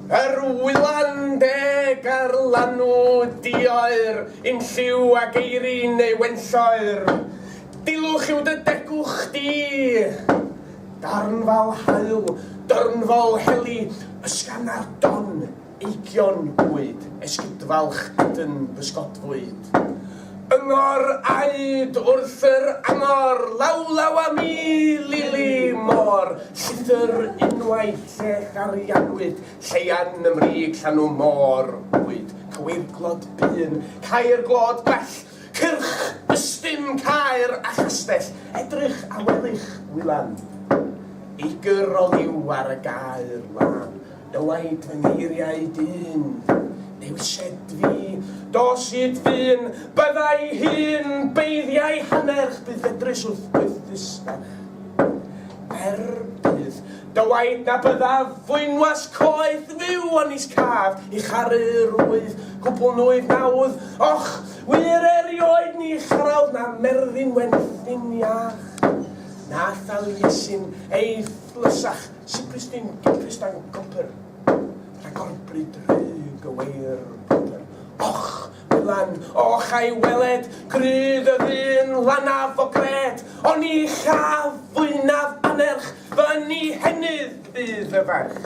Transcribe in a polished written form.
Wylan deg ar lanw dioer, un lliw ag eirin neu wensoer. Dilwch yw dy degwch di. Darn fal hael, dyrnfol heli, ysgan ar don, eigion bwyd, esgydfalch ydyn bysgotfwyd. Yngor aed wrth yr angor, law am I lili môr, llythyr unwaith ech arianwyd, lleian ymrig llanw môr bwyd, cywirglod byn, cair glod gwell, cyrch, ystym, cair a chastell, edrych a welich wylan. Eigyr o liw ar y gair lan, dywaid fy ngeiriau dyn, newsed fi, dosid fi'n, byddai hun, beiddiau hanerch, bydd edrych wrth gwyddysna. Bydd, dywaid na byddaf fwynwas coeth fyw o'n is caf, I charu'r wydd, cwbl nwydd nawdd, och, wir erioed ni charawd na merddin wenthyn iach. Na thaliesin ei fflysach, sipristyn gyprystan gopr, rhagorbrid rhyg y weir bwper. Och, wylan, och ai weled, grydd y ddyn, lanaf o gred, o'n I chaf fwynaf anerch, fy ni henydd bydd y ferch.